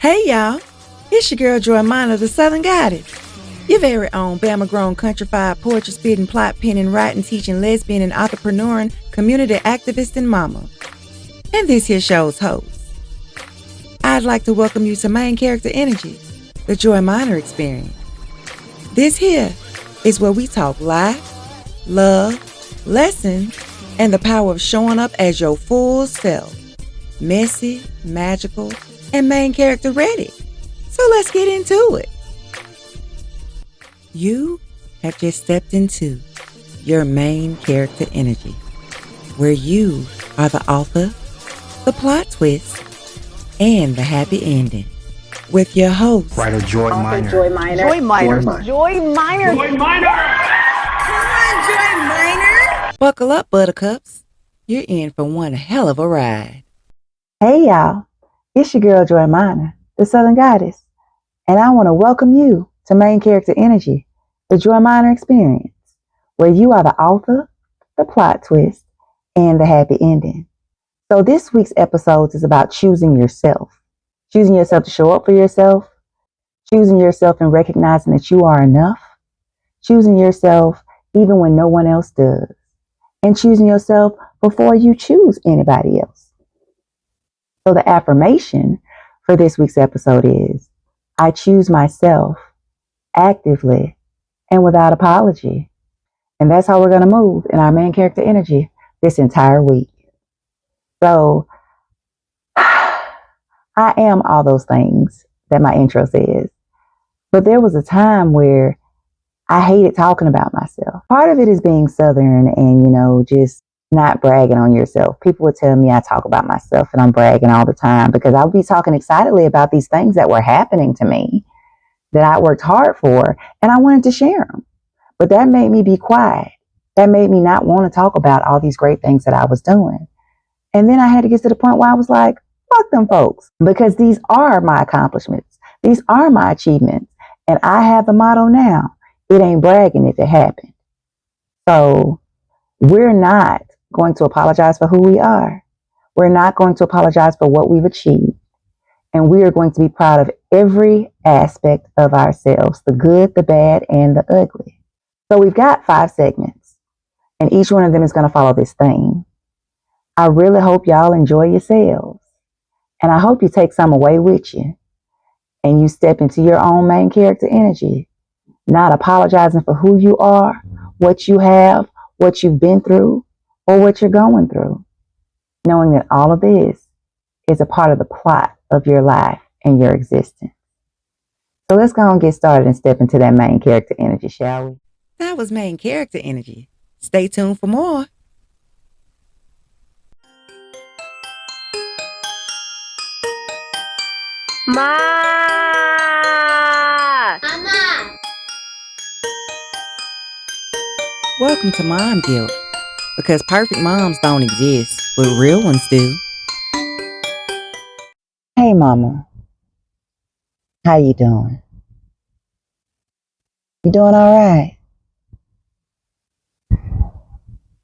Hey y'all, it's your girl Joy Minor, the Southern Goddess. Your very own Bama-grown, countrified, poetry-spitting, plot-penning, writing, teaching, lesbian, and entrepreneuring, community activist and mama. And this here show's host. I'd like to welcome you to Main Character Energy, the Joy Minor experience. This here is where we talk life, love, lessons, and the power of showing up as your full self. Messy, magical, and main character ready. So let's get into it. You have just stepped into your main character energy, where you are the author, the plot twist, and the happy ending. With your host, writer Joy Minor. Joy Minor. Joy Minor. Joy Minor. Joy Minor. Come on, Joy Minor. Buckle up, buttercups. You're in for one hell of a ride. Hey y'all, it's your girl Joy Minor, the Southern Goddess, and I want to welcome you to Main Character Energy, the Joy Minor experience, where you are the author, the plot twist, and the happy ending. So this week's episode is about choosing yourself to show up for yourself, choosing yourself and recognizing that you are enough, choosing yourself even when no one else does, and choosing yourself before you choose anybody else. So the affirmation for this week's episode is, I choose myself actively and without apology. And that's how we're going to move in our main character energy this entire week. So I am all those things that my intro says. But there was a time where I hated talking about myself. Part of it is being Southern and, just not bragging on yourself. People would tell me I talk about myself and I'm bragging all the time because I would be talking excitedly about these things that were happening to me that I worked hard for, and I wanted to share them. But that made me be quiet. That made me not want to talk about all these great things that I was doing. And then I had to get to the point where I was like, fuck them folks, because these are my accomplishments. These are my achievements. And I have the motto now, it ain't bragging if it happened. So we're not going to apologize for who we are. We're not going to apologize for what we've achieved. And we are going to be proud of every aspect of ourselves, the good, the bad, and the ugly. So we've got 5 segments, and each one of them is going to follow this theme. I really hope y'all enjoy yourselves. And I hope you take some away with you and you step into your own main character energy, not apologizing for who you are, what you have, what you've been through, or what you're going through, knowing that all of this is a part of the plot of your life and your existence. So let's go and get started and step into that main character energy, shall we? That was main character energy. Stay tuned for more. Mama. Welcome to Mom Guilt, because perfect moms don't exist, but real ones do. Hey mama, how you doing? You doing all right?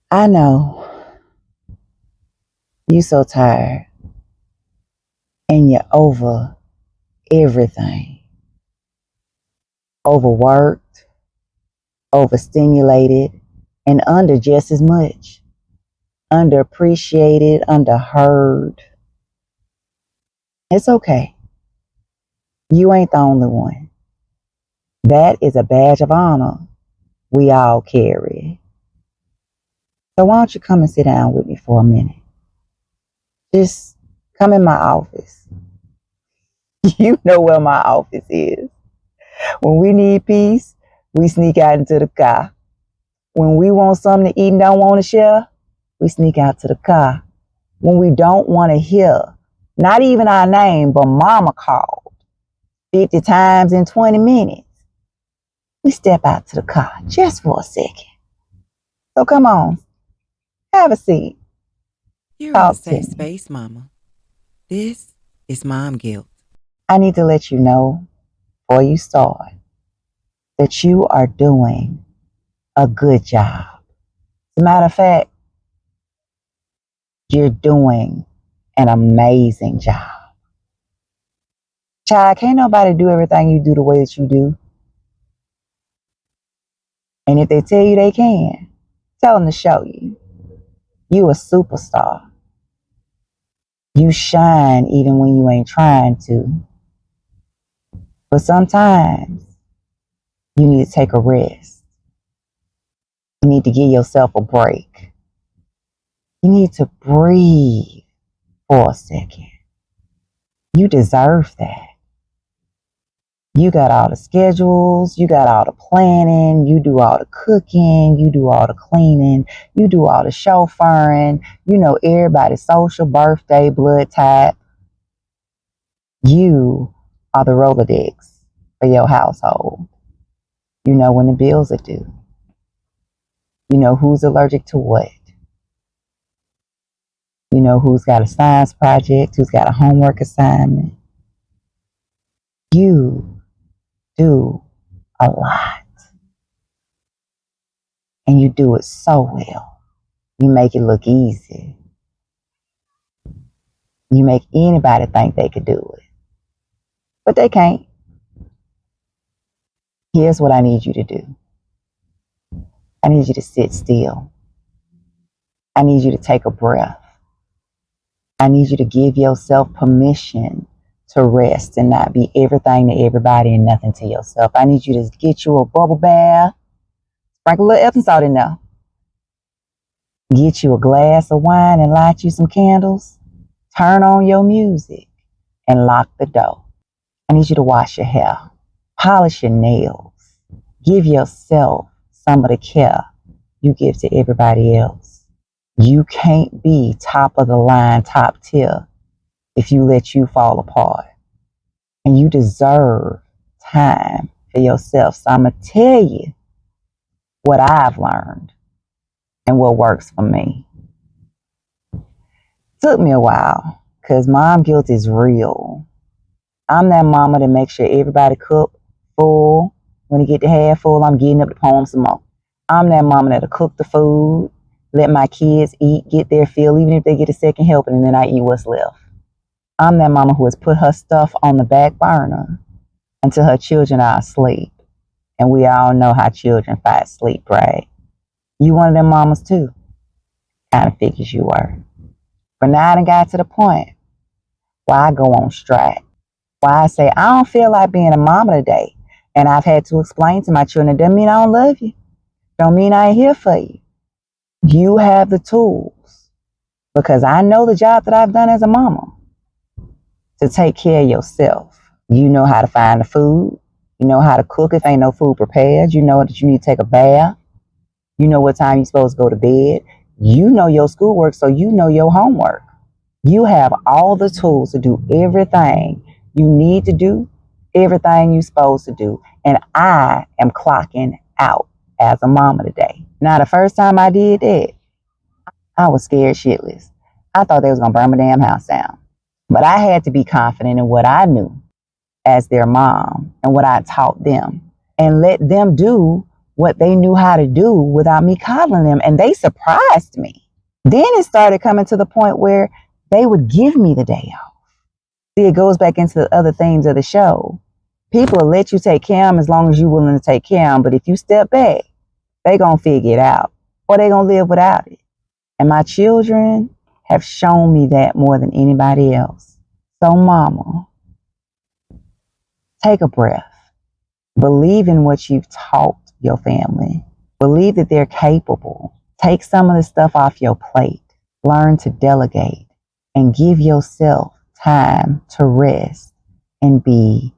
I know you so tired and you're over everything. Overworked, overstimulated, and under just as much. Underappreciated, underheard. It's okay. You ain't the only one. That is a badge of honor we all carry. So why don't you come and sit down with me for a minute? Just come in my office. You know where my office is. When we need peace, we sneak out into the car. When we want something to eat and don't want to share, we sneak out to the car. When we don't want to hear, not even our name, but mama called 50 times in 20 minutes, we step out to the car just for a second. So come on, have a seat. You're in a safe space, mama. This is Mom Guilt. I need to let you know, before you start, that you are doing a good job. As a matter of fact, you're doing an amazing job. Child, can't nobody do everything you do the way that you do. And if they tell you they can, tell them to show you. You a superstar. You shine even when you ain't trying to. But sometimes you need to take a rest. You need to give yourself a break. You need to breathe for a second. You deserve that. You got all the schedules, you got all the planning, you do all the cooking, you do all the cleaning, you do all the chauffeuring, you know everybody's social, birthday, blood type. You are the Rolodex for your household. You know when the bills are due. You know who's allergic to what. You know who's got a science project, who's got a homework assignment. You do a lot. And you do it so well. You make it look easy. You make anybody think they could do it. But they can't. Here's what I need you to do. I need you to sit still. I need you to take a breath. I need you to give yourself permission to rest and not be everything to everybody and nothing to yourself. I need you to get you a bubble bath, sprinkle a little Epsom salt in there, get you a glass of wine and light you some candles, turn on your music and lock the door. I need you to wash your hair, polish your nails, give yourself some of the care you give to everybody else. You can't be top of the line, top tier if you let you fall apart. And you deserve time for yourself. So I'm going to tell you what I've learned and what works for me. Took me a while because mom guilt is real. I'm that mama that makes sure everybody cook full. When you get the half full, I'm getting up to pour some more. I'm that mama that'll cook the food, let my kids eat, get their fill, even if they get a second helping, and then I eat what's left. I'm that mama who has put her stuff on the back burner until her children are asleep. And we all know how children fight sleep, right? You one of them mamas too. Kind of figures you were. But now I done got to the point where I go on strike. Why I say I don't feel like being a mama today. And I've had to explain to my children, it doesn't mean I don't love you. Don't mean I ain't here for you. You have the tools. Because I know the job that I've done as a mama. To take care of yourself. You know how to find the food. You know how to cook if ain't no food prepared. You know that you need to take a bath. You know what time you're supposed to go to bed. You know your schoolwork, so you know your homework. You have all the tools to do everything you need to do, everything you're supposed to do. And I am clocking out as a mama today. Now, the first time I did that, I was scared shitless. I thought they was going to burn my damn house down. But I had to be confident in what I knew as their mom and what I taught them and let them do what they knew how to do without me coddling them. And they surprised me. Then it started coming to the point where they would give me the day off. See, it goes back into the other themes of the show. People will let you take care of them as long as you're willing to take care of them. But if you step back, they going to figure it out or they going to live without it. And my children have shown me that more than anybody else. So mama, take a breath. Believe in what you've taught your family. Believe that they're capable. Take some of the stuff off your plate. Learn to delegate and give yourself time to rest and be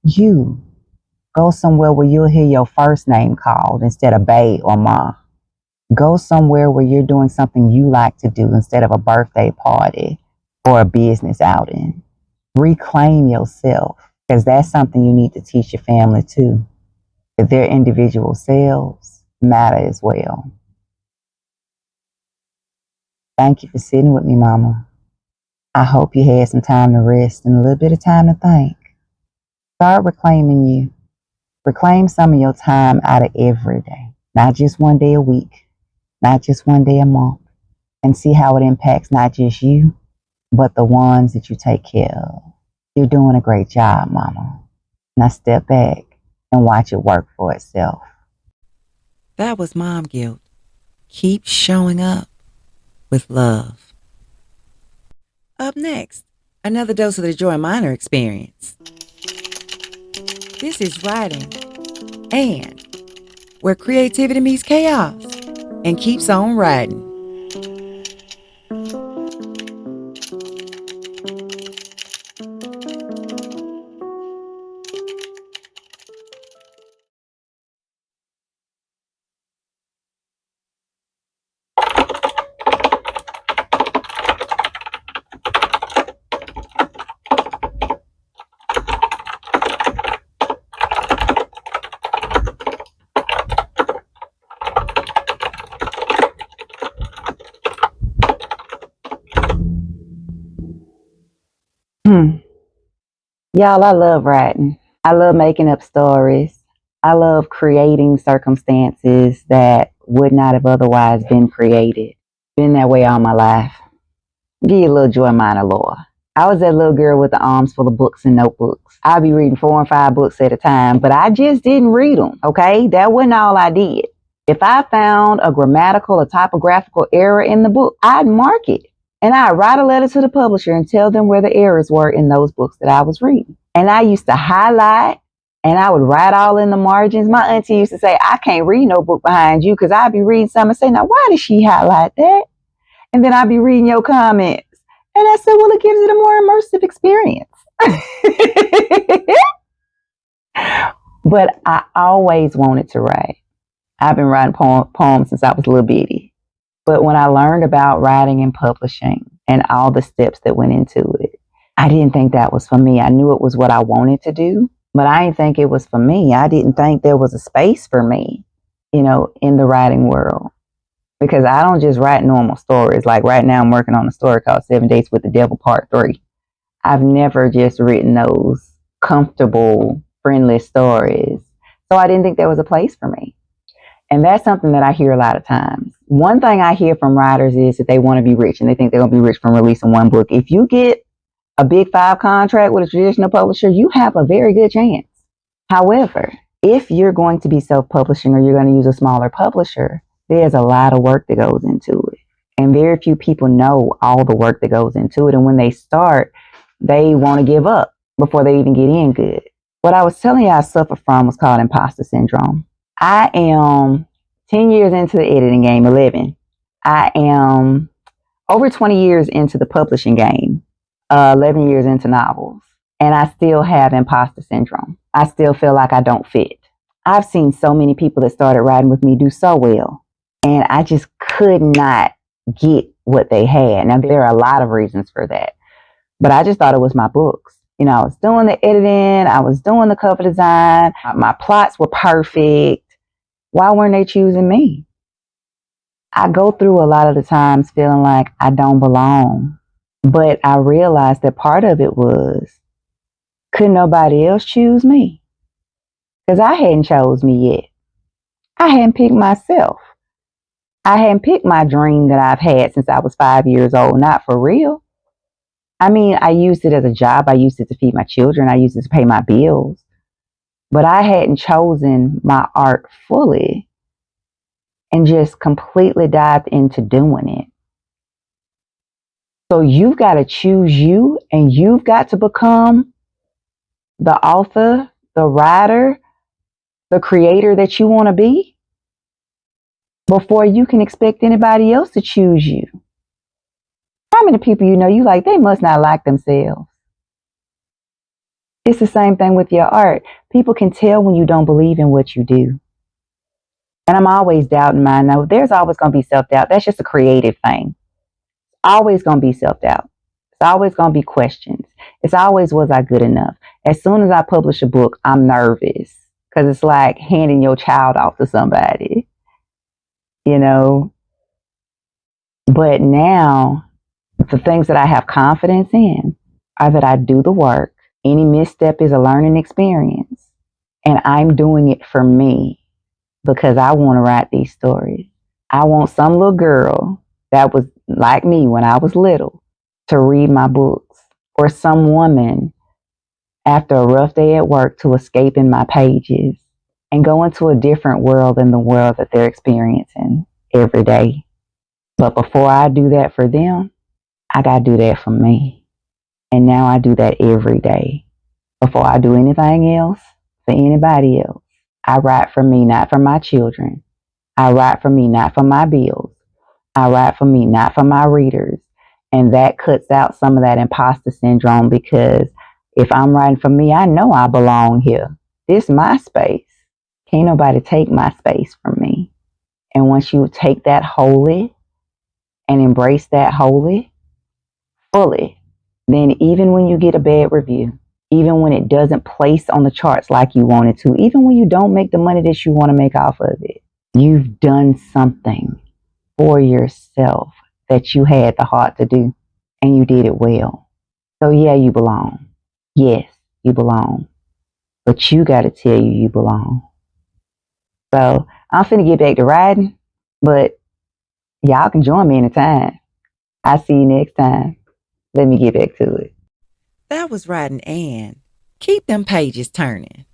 you. Go somewhere where you'll hear your first name called instead of bae or ma. Go somewhere where you're doing something you like to do instead of a birthday party or a business outing. Reclaim yourself, because that's something you need to teach your family too. That their individual selves matter as well. Thank you for sitting with me, mama. I hope you had some time to rest and a little bit of time to think. Start reclaiming you. Reclaim some of your time out of every day. Not just one day a week. Not just one day a month. And see how it impacts not just you, but the ones that you take care of. You're doing a great job, Mama. Now step back and watch it work for itself. That was mom guilt. Keep showing up with love. Up next, another dose of the Joy Minor experience. This is writing and where creativity meets chaos and keeps on writing. Y'all, I love writing. I love making up stories. I love creating circumstances that would not have otherwise been created. Been that way all my life. Give you a little Joy Minor lore. I was that little girl with the arms full of books and notebooks. I'd be reading 4 and 5 books at a time, but I just didn't read them, okay? That wasn't all I did. If I found a grammatical or typographical error in the book, I'd mark it. And I'd write a letter to the publisher and tell them where the errors were in those books that I was reading. And I used to highlight and I would write all in the margins. My auntie used to say, I can't read no book behind you because I'd be reading something and say, now why did she highlight that? And then I'd be reading your comments. And I said, well, it gives it a more immersive experience. But I always wanted to write. I've been writing poems since I was a little bitty. But when I learned about writing and publishing and all the steps that went into it, I didn't think that was for me. I knew it was what I wanted to do, but I didn't think it was for me. I didn't think there was a space for me, in the writing world. Because I don't just write normal stories. Like right now I'm working on a story called 7 Dates with the Devil Part 3. I've never just written those comfortable, friendly stories. So I didn't think there was a place for me. And that's something that I hear a lot of times. One thing I hear from writers is that they want to be rich and they think they're going to be rich from releasing one book. If you get a Big 5 contract with a traditional publisher, you have a very good chance. However, if you're going to be self-publishing or you're going to use a smaller publisher, there's a lot of work that goes into it. And very few people know all the work that goes into it. And when they start, they want to give up before they even get in good. What I was telling you I suffer from was called imposter syndrome. I am 10 years into the editing game, 11. I am over 20 years into the publishing game, 11 years into novels. And I still have imposter syndrome. I still feel like I don't fit. I've seen so many people that started writing with me do so well. And I just could not get what they had. Now, there are a lot of reasons for that. But I just thought it was my books. I was doing the editing. I was doing the cover design. My plots were perfect. Why weren't they choosing me? I go through a lot of the times feeling like I don't belong. But I realized that part of it was, could nobody else choose me? Because I hadn't chose me yet. I hadn't picked myself. I hadn't picked my dream that I've had since I was 5 years old. Not for real. I mean, I used it as a job. I used it to feed my children. I used it to pay my bills. But I hadn't chosen my art fully and just completely dived into doing it. So you've got to choose you, and you've got to become the author, the writer, the creator that you want to be before you can expect anybody else to choose you. How many people you like, they must not like themselves? It's the same thing with your art. People can tell when you don't believe in what you do. And I'm always doubting mine. Now, there's always going to be self-doubt. That's just a creative thing. Always going to be self-doubt. It's always going to be questions. It's always, was I good enough? As soon as I publish a book, I'm nervous because it's like handing your child off to somebody, But now, the things that I have confidence in are that I do the work. Any misstep is a learning experience. And I'm doing it for me because I want to write these stories. I want some little girl that was like me when I was little to read my books, or some woman after a rough day at work to escape in my pages and go into a different world than the world that they're experiencing every day. But before I do that for them, I got to do that for me. And now I do that every day. Before I do anything else for anybody else, I write for me, not for my children. I write for me, not for my bills. I write for me, not for my readers. And that cuts out some of that imposter syndrome, because if I'm writing for me, I know I belong here. This is my space. Can't nobody take my space from me. And once you take that wholly and embrace that wholly, fully, then even when you get a bad review, even when it doesn't place on the charts like you want it to, even when you don't make the money that you want to make off of it, you've done something for yourself that you had the heart to do, and you did it well. So yeah, you belong. Yes, you belong. But you got to tell you belong. So I'm finna get back to riding, but y'all can join me anytime. I'll see you next time. Let me get back to it. That was Riding Ann. Keep them pages turning.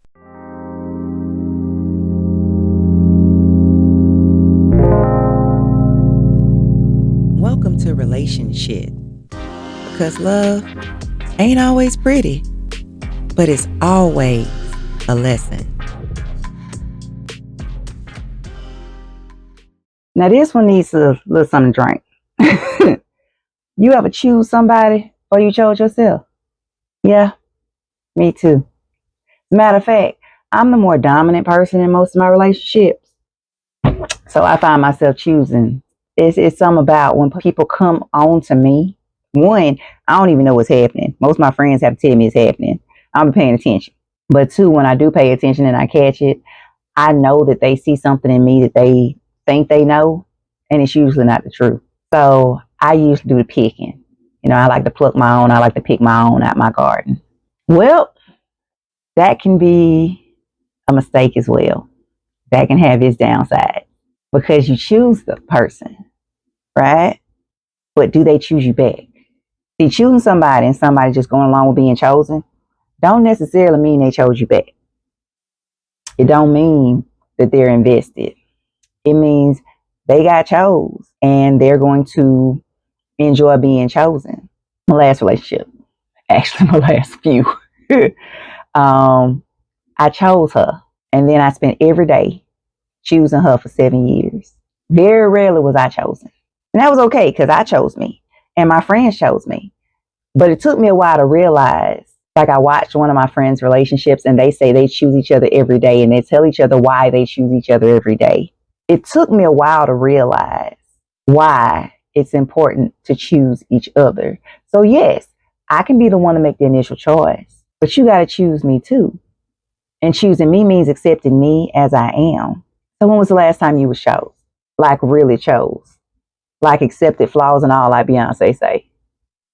Welcome to Relationship. Because love ain't always pretty, but it's always a lesson. Now this one needs a little something to drink. You ever choose somebody or you chose yourself? Yeah, me too. As a matter of fact, I'm the more dominant person in most of my relationships. So I find myself choosing. It's something about when people come on to me. One, I don't even know what's happening. Most of my friends have to tell me it's happening. I'm paying attention. But two, when I do pay attention and I catch it, I know that they see something in me that they think they know, and it's usually not the truth. So I usually do the picking. You know, I like to pluck my own. I like to pick my own out my garden. Well, that can be a mistake as well. That can have its downside, because you choose the person, right? But do they choose you back? See, choosing somebody and somebody just going along with being chosen don't necessarily mean they chose you back. It don't mean that they're invested. It means they got chose and they're going to enjoy being chosen. My last relationship, actually my last few, I chose her, and then I spent every day choosing her for 7 years. Very rarely was I chosen. And that was okay, because I chose me and my friends chose me. But it took me a while to realize, like I watched one of my friends' relationships and they say they choose each other every day and they tell each other why they choose each other every day. It took me a while to realize why it's important to choose each other. So yes, I can be the one to make the initial choice, but you got to choose me too. And choosing me means accepting me as I am. So when was the last time you were chose? Like really chose? Like accepted flaws and all, like Beyonce say?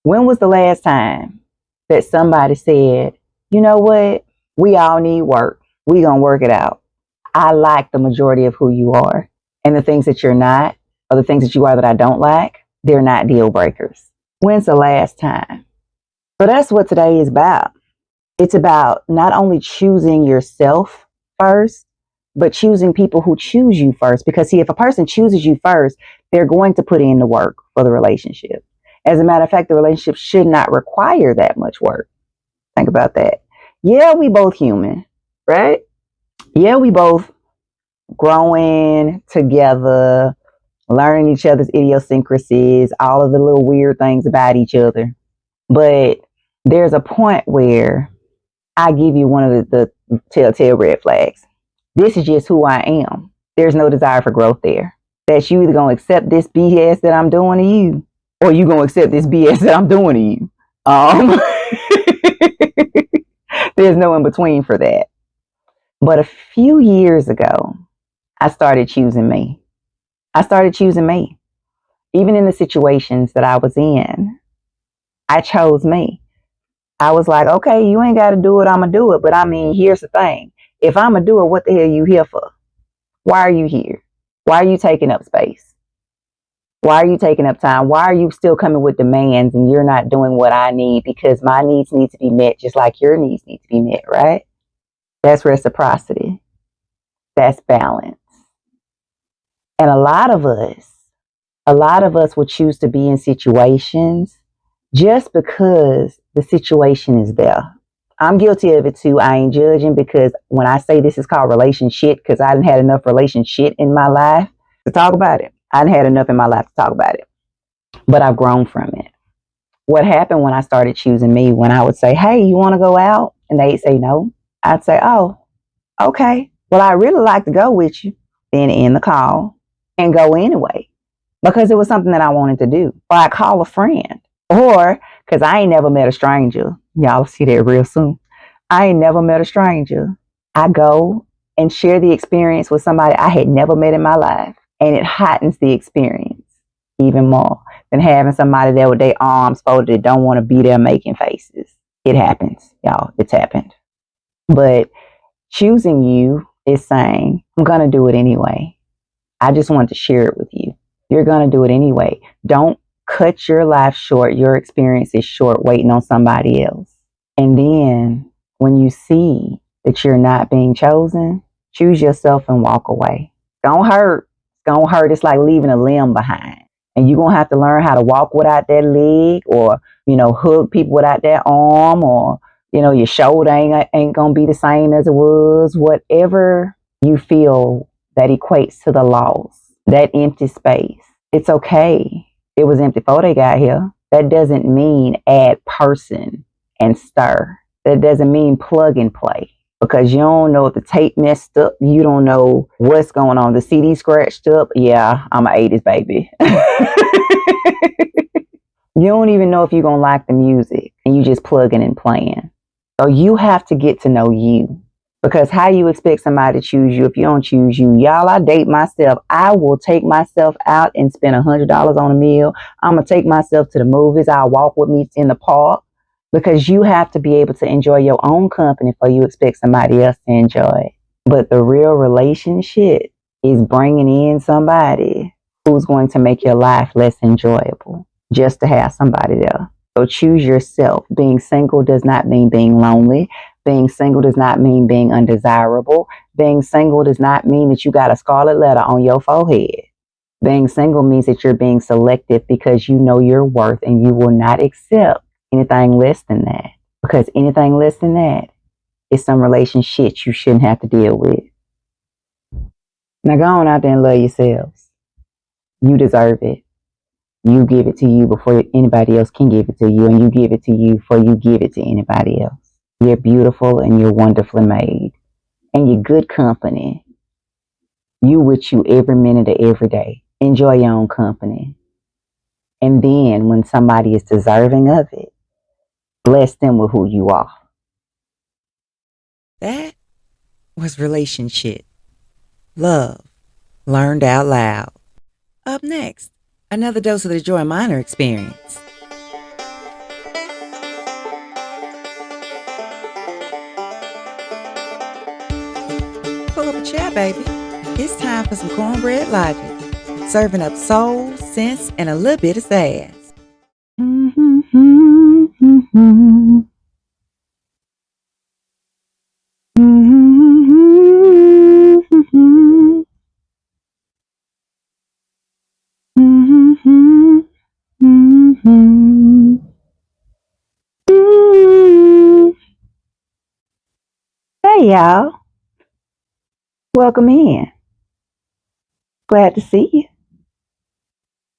When was the last time that somebody said, you know what? We all need work. We gonna work it out. I like the majority of who you are. And the things that you're not, or the things that you are that I don't like, they're not deal breakers. When's the last time? So that's what today is about. It's about not only choosing yourself first, but choosing people who choose you first. Because see, if a person chooses you first, they're going to put in the work for the relationship. As a matter of fact, the relationship should not require that much work. Think about that. Yeah, we both human, right? Yeah, we both growing together, learning each other's idiosyncrasies, all of the little weird things about each other. But there's a point where I give you one of the telltale red flags. This is just who I am. There's no desire for growth there. That you either going to accept this BS that I'm doing to you, or you going to accept this BS that I'm doing to you. There's no in between for that. But a few years ago, I started choosing me. I started choosing me. Even in the situations that I was in, I chose me. I was like, okay, you ain't got to do it. I'm going to do it. But I mean, here's the thing. If I'm going to do it, what the hell are you here for? Why are you here? Why are you taking up space? Why are you taking up time? Why are you still coming with demands and you're not doing what I need? Because my needs need to be met just like your needs need to be met, right? That's reciprocity. That's balance. And a lot of us will choose to be in situations just because the situation is there. I'm guilty of it too. I ain't judging, because when I say this is called relationship, because I didn't had enough relationship in my life to talk about it. I didn't had enough in my life to talk about it. But I've grown from it. What happened when I started choosing me, when I would say, hey, you want to go out? And they'd say no. I'd say, oh, okay. Well, I really like to go with you. Then end the call and go anyway, because it was something that I wanted to do. Or I call a friend. Or, because I ain't never met a stranger. Y'all see that real soon. I ain't never met a stranger. I go and share the experience with somebody I had never met in my life. And it heightens the experience even more than having somebody there with their arms folded that don't want to be there making faces. It happens, y'all. It's happened. But choosing you is saying, I'm going to do it anyway. I just want to share it with you. You're going to do it anyway. Don't cut your life short, your experiences short, waiting on somebody else. And then when you see that you're not being chosen, choose yourself and walk away. Don't hurt. Don't hurt. It's like leaving a limb behind. And you're going to have to learn how to walk without that leg, or, hug people without that arm, or, your shoulder ain't going to be the same as it was. Whatever you feel that equates to the loss, that empty space. It's okay. It was empty before they got here. That doesn't mean add person and stir. That doesn't mean plug and play. Because you don't know if the tape messed up. You don't know what's going on. The CD scratched up. Yeah, I'm an 80s baby. You don't even know if you're going to like the music. And you just plugging and playing. So you have to get to know you. Because how you expect somebody to choose you if you don't choose you? Y'all, I date myself. I will take myself out and spend $100 on a meal. I'm going to take myself to the movies. I'll walk with me in the park. Because you have to be able to enjoy your own company before you expect somebody else to enjoy it. But the real relationship is bringing in somebody who's going to make your life less enjoyable just to have somebody there. So choose yourself. Being single does not mean being lonely. Being single does not mean being undesirable. Being single does not mean that you got a scarlet letter on your forehead. Being single means that you're being selective because you know your worth and you will not accept anything less than that. Because anything less than that is some relationship you shouldn't have to deal with. Now go on out there and love yourselves. You deserve it. You give it to you before anybody else can give it to you, and you give it to you before you give it to anybody else. You're beautiful and you're wonderfully made. And you're good company. You with you every minute of every day. Enjoy your own company. And then when somebody is deserving of it, bless them with who you are. That was relationship. Love. Learned out loud. Up next, another dose of the Joy Minor experience. Pull up a chair, baby. It's time for some cornbread logic. Serving up soul, sense, and a little bit of sass. Hey y'all, welcome in. Glad to see you.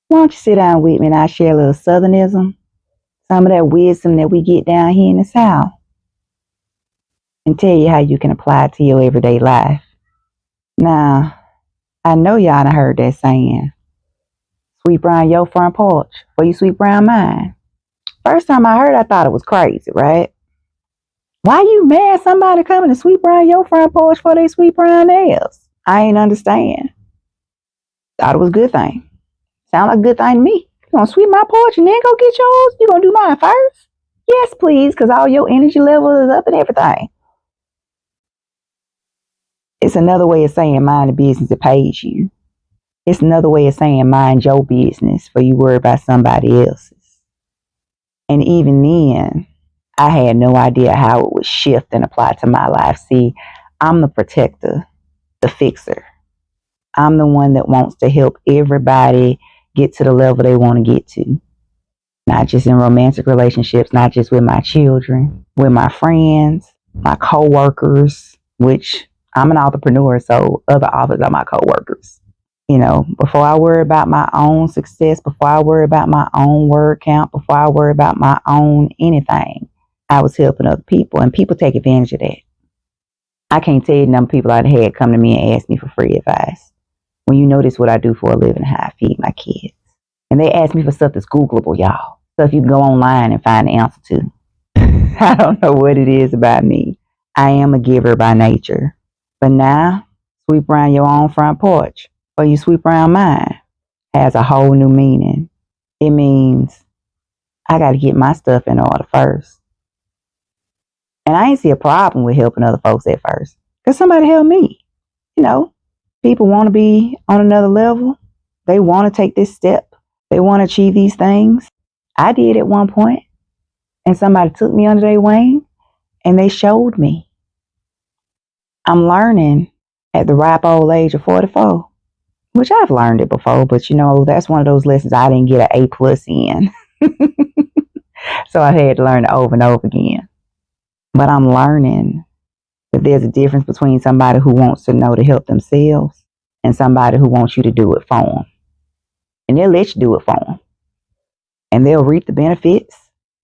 Why don't you sit down with me and I'll share a little Southernism, some of that wisdom that we get down here in the South, and tell you how you can apply it to your everyday life. Now, I know y'all done heard that saying, sweep around your front porch before you sweep around mine. First time I heard, I thought it was crazy, right? Why you mad somebody coming to sweep around your front porch before they sweep around theirs? I ain't understand. Thought it was a good thing. Sound like a good thing to me. You gonna sweep my porch and then go get yours? You gonna do mine first? Yes, please, because all your energy level is up and everything. It's another way of saying mind the business that pays you. It's another way of saying mind your business before you worry about somebody else's. And even then, I had no idea how it would shift and apply to my life. See, I'm the protector, the fixer. I'm the one that wants to help everybody get to the level they want to get to. Not just in romantic relationships, not just with my children, with my friends, my co-workers, which I'm an entrepreneur, so other authors are my co-workers. Before I worry about my own success, before I worry about my own word count, before I worry about my own anything, I was helping other people, and people take advantage of that. I can't tell you the number of people I've had come to me and ask me for free advice. When you notice what I do for a living, how I feed my kids. And they ask me for stuff that's Googleable, y'all. Stuff you can go online and find the answer to. I don't know what it is about me. I am a giver by nature. But now, sweep around your own front porch, or you sweep around mine, has a whole new meaning. It means I got to get my stuff in order first. And I ain't see a problem with helping other folks at first, because somebody helped me. People want to be on another level. They want to take this step. They want to achieve these things. I did at one point, and somebody took me under their wing, and they showed me. I'm learning at the ripe old age of 44, which I've learned it before, but that's one of those lessons I didn't get an A+ in. So I had to learn it over and over again. But I'm learning that there's a difference between somebody who wants to know to help themselves and somebody who wants you to do it for them. And they'll let you do it for them. And they'll reap the benefits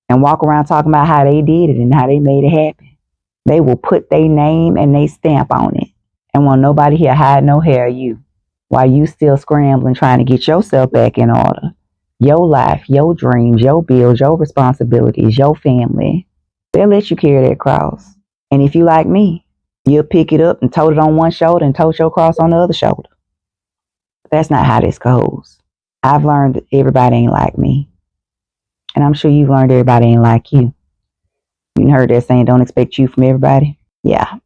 and walk around talking about how they did it and how they made it happen. They will put their name and their stamp on it and want nobody here hide no hair of you while you still scrambling trying to get yourself back in order. Your life, your dreams, your bills, your responsibilities, your family. They'll let you carry that cross. And if you like me, you'll pick it up and tote it on one shoulder and tote your cross on the other shoulder. But that's not how this goes. I've learned that everybody ain't like me. And I'm sure you've learned everybody ain't like you. You heard that saying, don't expect you from everybody? Yeah.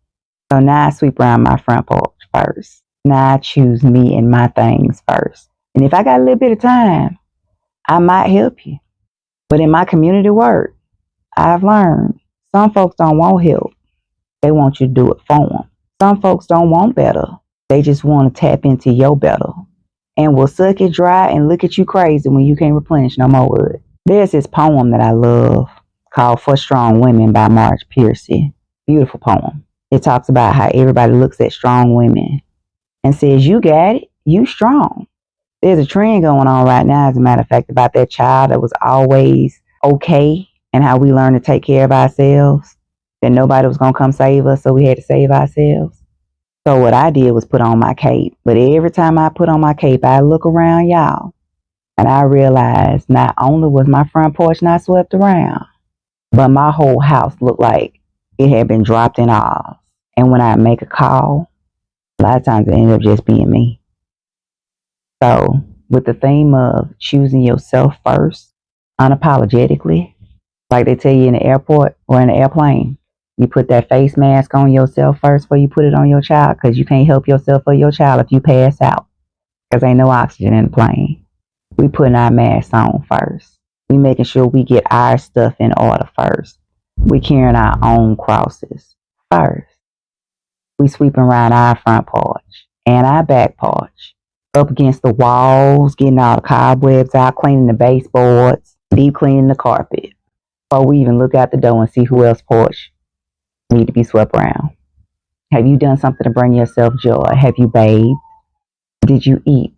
So now I sweep around my front porch first. Now I choose me and my things first. And if I got a little bit of time, I might help you. But in my community work, I've learned some folks don't want help. They want you to do it for them. Some folks don't want better. They just want to tap into your better and will suck it dry and look at you crazy when you can't replenish no more wood. There's this poem that I love called For Strong Women by Marge Piercy. Beautiful poem. It talks about how everybody looks at strong women and says, you got it, you strong. There's a trend going on right now, as a matter of fact, about that child that was always okay and how we learned to take care of ourselves, that nobody was going to come save us, so we had to save ourselves. So what I did was put on my cape. But every time I put on my cape, I look around y'all and I realized not only was my front porch not swept around, but my whole house looked like it had been dropped in awe. And when I make a call, a lot of times it ended up just being me. So with the theme of choosing yourself first, unapologetically, like they tell you in the airport or in the airplane, you put that face mask on yourself first before you put it on your child, because you can't help yourself or your child if you pass out, because ain't no oxygen in the plane. We putting our masks on first. We making sure we get our stuff in order first. We carrying our own crosses first. We sweeping around our front porch and our back porch, up against the walls, getting all the cobwebs out, cleaning the baseboards, deep cleaning the carpet, before we even look out the door and see who else's porch need to be swept around. Have you done something to bring yourself joy? Have you bathed? Did you eat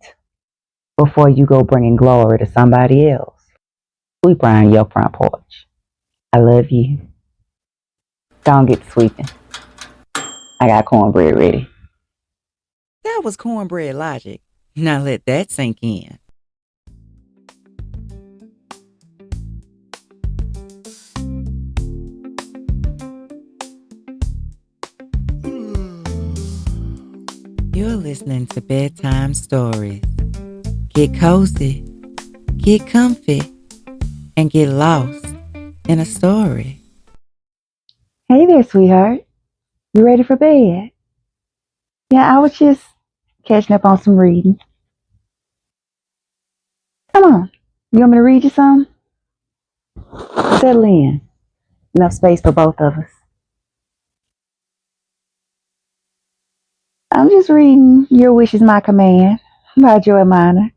before you go bringing glory to somebody else? Sweep around your front porch. I love you. Don't get to sweeping. I got cornbread ready. That was cornbread logic. Now let that sink in. You're listening to Bedtime Stories. Get cozy, get comfy, and get lost in a story. Hey there, sweetheart. You ready for bed? Yeah, I was just catching up on some reading. Come on. You want me to read you some? Settle in. Enough space for both of us. I'm just reading Your Wish is My Command by JOI.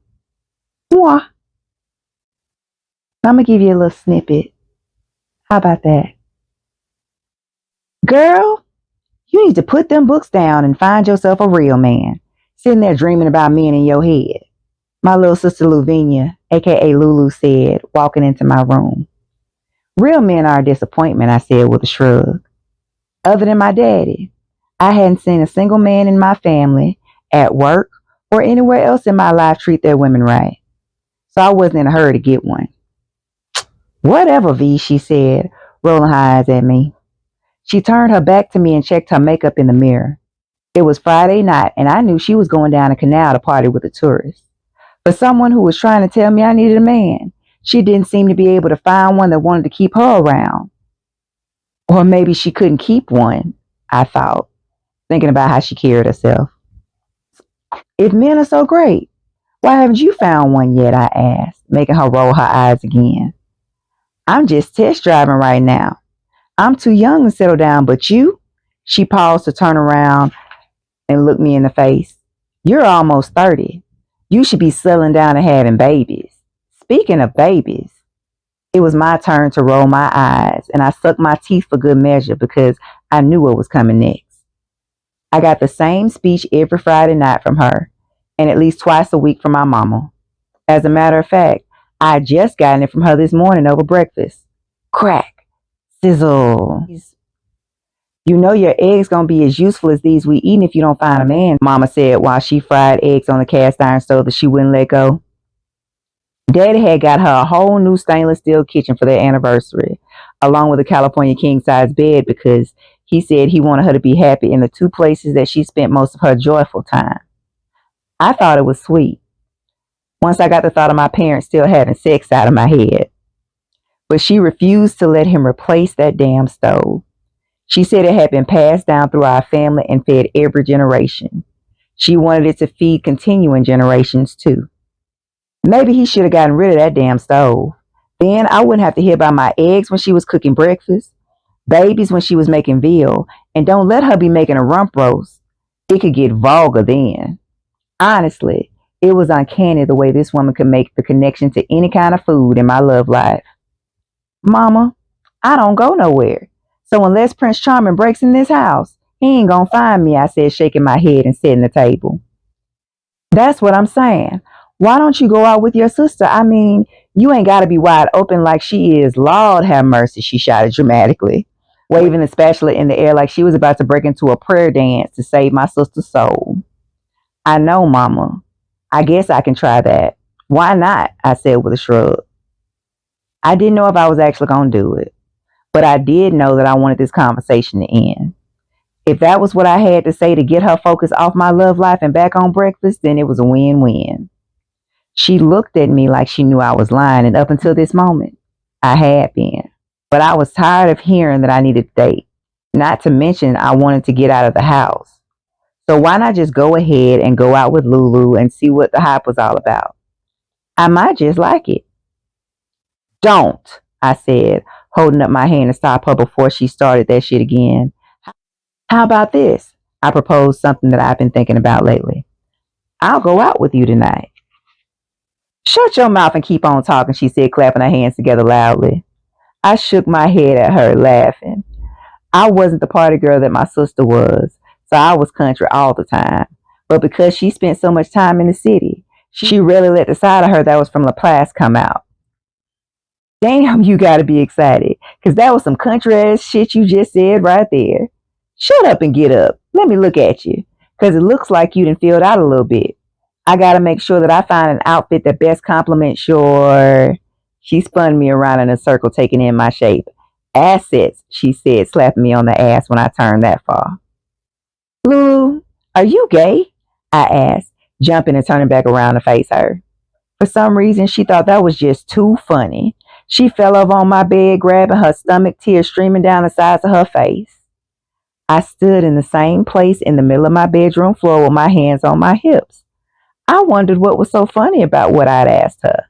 Mwah. I'm going to give you a little snippet. How about that? Girl, you need to put them books down and find yourself a real man. Sitting there dreaming about men in your head. My little sister Luvinia, aka Lulu, said, walking into my room. Real men are a disappointment, I said with a shrug. Other than my daddy, I hadn't seen a single man in my family, at work, or anywhere else in my life treat their women right. So I wasn't in a hurry to get one. Whatever, V, she said, rolling her eyes at me. She turned her back to me and checked her makeup in the mirror. It was Friday night, and I knew she was going down a canal to party with a tourist. For someone who was trying to tell me I needed a man, she didn't seem to be able to find one that wanted to keep her around. Or maybe she couldn't keep one, I thought, thinking about how she carried herself. If men are so great, why haven't you found one yet? I asked, making her roll her eyes again. I'm just test driving right now. I'm too young to settle down, but you? She paused to turn around and look me in the face. You're almost 30. You should be settling down and having babies. Speaking of babies, it was my turn to roll my eyes, and I sucked my teeth for good measure because I knew what was coming next. I got the same speech every Friday night from her, and at least twice a week from my mama. As a matter of fact, I had just gotten it from her this morning over breakfast. Crack. Sizzle. You know your eggs gonna be as useful as these we eating if you don't find a man, Mama said while she fried eggs on the cast iron stove that she wouldn't let go. Daddy had got her a whole new stainless steel kitchen for their anniversary, along with a California king-size bed because he said he wanted her to be happy in the two places that she spent most of her joyful time. I thought it was sweet. Once I got the thought of my parents still having sex out of my head. But she refused to let him replace that damn stove. She said it had been passed down through our family and fed every generation. She wanted it to feed continuing generations too. Maybe he should have gotten rid of that damn stove. Then I wouldn't have to hear about my eggs when she was cooking breakfast, babies when she was making veal, and don't let her be making a rump roast. It could get vulgar then. Honestly, it was uncanny the way this woman could make the connection to any kind of food in my love life. Mama, I don't go nowhere. So unless Prince Charming breaks in this house, he ain't gonna find me, I said, shaking my head and setting the table. That's what I'm saying. Why don't you go out with your sister? I mean, you ain't gotta be wide open like she is. Lord have mercy, she shouted dramatically, waving the spatula in the air like she was about to break into a prayer dance to save my sister's soul. I know, Mama. I guess I can try that. Why not? I said with a shrug. I didn't know if I was actually gonna do it. But I did know that I wanted this conversation to end. If that was what I had to say to get her focus off my love life and back on breakfast, then it was a win-win. She looked at me like she knew I was lying, and up until this moment, I had been. But I was tired of hearing that I needed a date. Not to mention I wanted to get out of the house. So why not just go ahead and go out with Lulu and see what the hype was all about? I might just like it. Don't, I said, holding up my hand to stop her before she started that shit again. How about this? I proposed something that I've been thinking about lately. I'll go out with you tonight. Shut your mouth and keep on talking, she said, clapping her hands together loudly. I shook my head at her, laughing. I wasn't the party girl that my sister was, so I was country all the time. But because she spent so much time in the city, she rarely let the side of her that was from Laplace come out. Damn, you gotta be excited, because that was some country ass shit you just said right there. Shut up and get up. Let me look at you, because it looks like you done filled out a little bit. I gotta make sure that I find an outfit that best complements your... She spun me around in a circle, taking in my shape. Assets, she said, slapping me on the ass when I turned that far. Lulu, are you gay? I asked, jumping and turning back around to face her. For some reason, she thought that was just too funny. She fell over on my bed, grabbing her stomach, tears streaming down the sides of her face. I stood in the same place in the middle of my bedroom floor with my hands on my hips. I wondered what was so funny about what I'd asked her.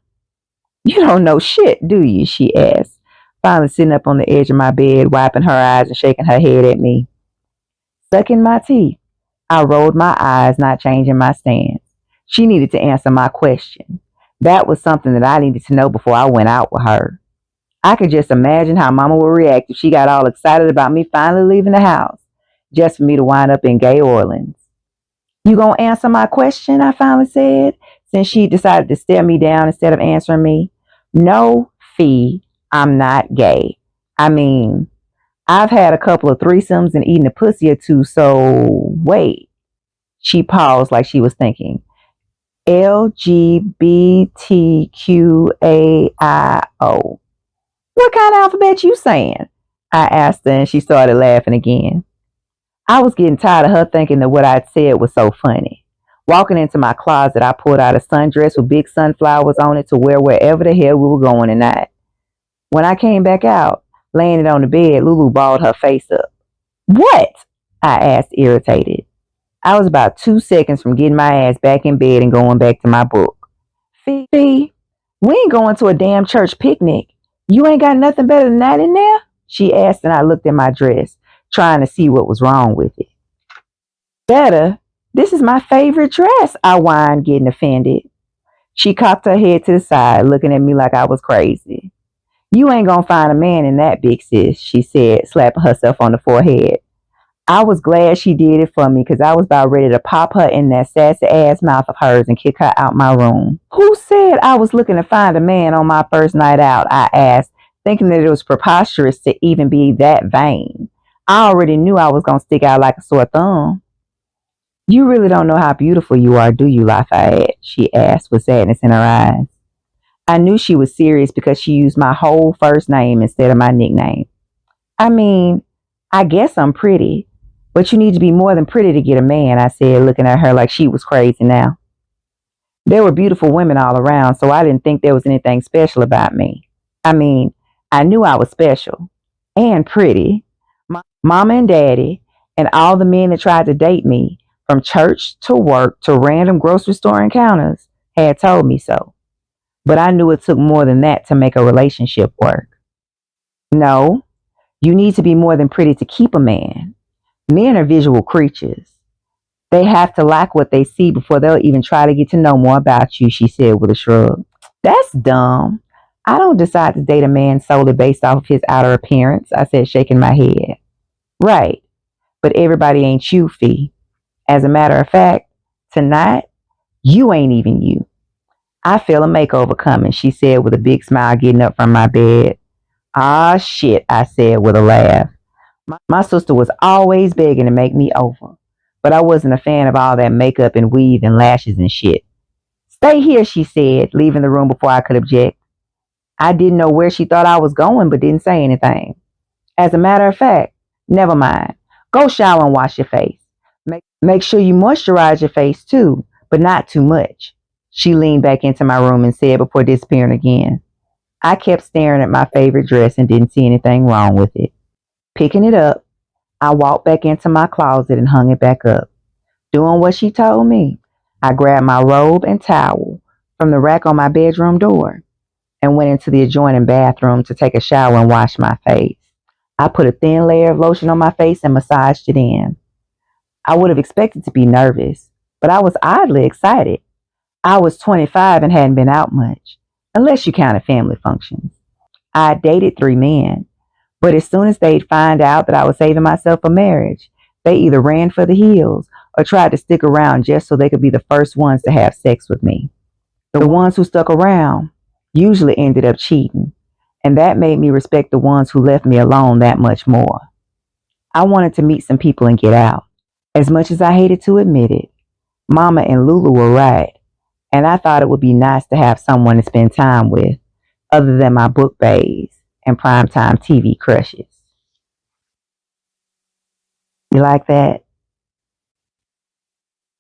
You don't know shit, do you? She asked, finally sitting up on the edge of my bed, wiping her eyes and shaking her head at me. Sucking my teeth, I rolled my eyes, not changing my stance. She needed to answer my question. That was something that I needed to know before I went out with her. I could just imagine how Mama would react if she got all excited about me finally leaving the house, just for me to wind up in Gay Orleans. You gonna answer my question? I finally said, since she decided to stare me down instead of answering me. No, Fee, I'm not gay. I mean, I've had a couple of threesomes and eaten a pussy or two, so wait. She paused like she was thinking. LGBTQAIO. What kind of alphabet you saying? I asked her and she started laughing again. I was getting tired of her thinking that what I'd said was so funny. Walking into my closet, I pulled out a sundress with big sunflowers on it to wear wherever the hell we were going tonight. When I came back out, laying it on the bed, Lulu balled her face up. What? I asked, irritated. I was about 2 seconds from getting my ass back in bed and going back to my book. Fee, we ain't going to a damn church picnic. You ain't got nothing better than that in there? She asked, and I looked at my dress, trying to see what was wrong with it. Better? This is my favorite dress, I whined, getting offended. She cocked her head to the side, looking at me like I was crazy. You ain't gonna find a man in that, big sis, she said, slapping herself on the forehead. I was glad she did it for me because I was about ready to pop her in that sassy ass mouth of hers and kick her out my room. Who said I was looking to find a man on my first night out? I asked, thinking that it was preposterous to even be that vain. I already knew I was going to stick out like a sore thumb. You really don't know how beautiful you are, do you, Lafayette? She asked with sadness in her eyes. I knew she was serious because she used my whole first name instead of my nickname. I mean, I guess I'm pretty. But you need to be more than pretty to get a man, I said, looking at her like she was crazy now. There were beautiful women all around, so I didn't think there was anything special about me. I mean, I knew I was special and pretty. Mama and Daddy and all the men that tried to date me, from church to work to random grocery store encounters, had told me so. But I knew it took more than that to make a relationship work. No, you need to be more than pretty to keep a man. Men are visual creatures. They have to like what they see before they'll even try to get to know more about you, she said with a shrug. That's dumb. I don't decide to date a man solely based off of his outer appearance, I said, shaking my head. Right, but everybody ain't you, Fee. As a matter of fact, tonight, you ain't even you. I feel a makeover coming, she said with a big smile, getting up from my bed. Ah, shit, I said with a laugh. My sister was always begging to make me over, but I wasn't a fan of all that makeup and weave and lashes and shit. Stay here, she said, leaving the room before I could object. I didn't know where she thought I was going, but didn't say anything. As a matter of fact, never mind. Go shower and wash your face. Make sure you moisturize your face too, but not too much. She leaned back into my room and said before disappearing again. I kept staring at my favorite dress and didn't see anything wrong with it. Picking it up, I walked back into my closet and hung it back up. Doing what she told me, I grabbed my robe and towel from the rack on my bedroom door and went into the adjoining bathroom to take a shower and wash my face. I put a thin layer of lotion on my face and massaged it in. I would have expected to be nervous, but I was oddly excited. I was 25 and hadn't been out much, unless you counted family functions. I dated 3 men, but as soon as they'd find out that I was saving myself for marriage, they either ran for the hills or tried to stick around just so they could be the first ones to have sex with me. The ones who stuck around usually ended up cheating, and that made me respect the ones who left me alone that much more. I wanted to meet some people and get out. As much as I hated to admit it, Mama and Lulu were right, and I thought it would be nice to have someone to spend time with, other than my book babes and primetime TV crushes. You like that?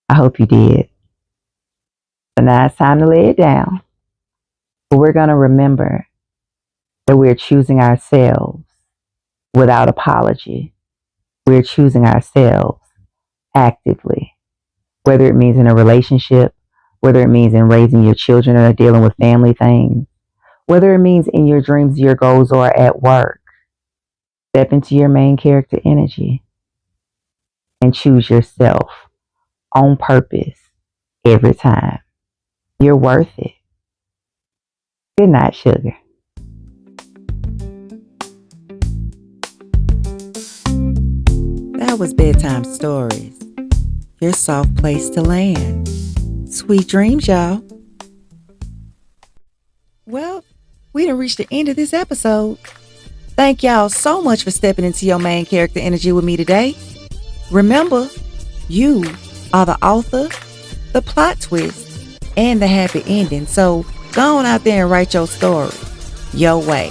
I hope you did. So now it's time to lay it down. But we're going to remember that we're choosing ourselves without apology. We're choosing ourselves actively, whether it means in a relationship, whether it means in raising your children or dealing with family things, Whether it means in your dreams, your goals, or at work, step into your main character energy and choose yourself on purpose every time. You're worth it. Good night, sugar. That was Bedtime Stories, your soft place to land. Sweet dreams, y'all. Well, we done reached the end of this episode. Thank y'all so much for stepping into your main character energy with me today. Remember, you are the author, the plot twist, and the happy ending. So go on out there and write your story your way.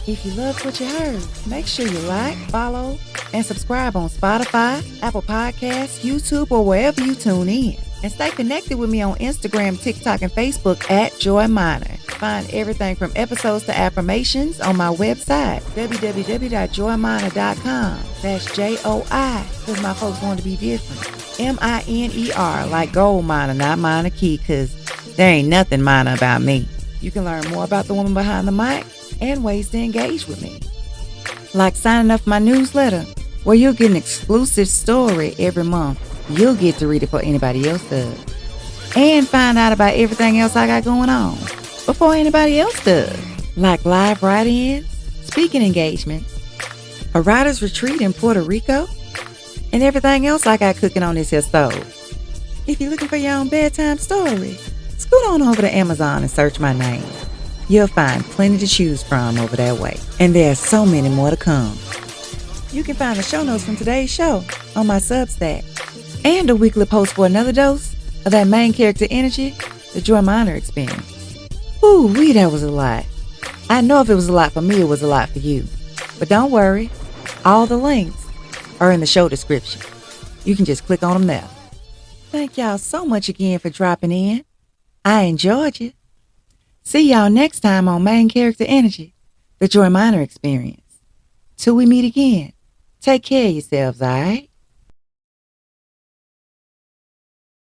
If you loved what you heard, make sure you like, follow, and subscribe on Spotify, Apple Podcasts, YouTube, or wherever you tune in. And stay connected with me on Instagram, TikTok, and Facebook at JOI Minor. Find everything from episodes to affirmations on my website, www.joyminor.com. That's JOI, because my folks want to be different. MINER, like gold miner, not minor key, because there ain't nothing minor about me. You can learn more about the woman behind the mic and ways to engage with me. Like signing up for my newsletter, where you'll get an exclusive story every month. You'll get to read it before anybody else does. And find out about everything else I got going on before anybody else does. Like live write-ins, speaking engagements, a writer's retreat in Puerto Rico, and everything else I got cooking on this here stove. If you're looking for your own bedtime story, scoot on over to Amazon and search my name. You'll find plenty to choose from over that way. And there's so many more to come. You can find the show notes from today's show on my Substack. And a weekly post for another dose of that main character energy, the JOI Minor experience. Ooh, that was a lot. I know if it was a lot for me, it was a lot for you. But don't worry, all the links are in the show description. You can just click on them there. Thank y'all so much again for dropping in. I enjoyed you. See y'all next time on Main Character Energy, the JOI Minor experience. Till we meet again, take care of yourselves, alright?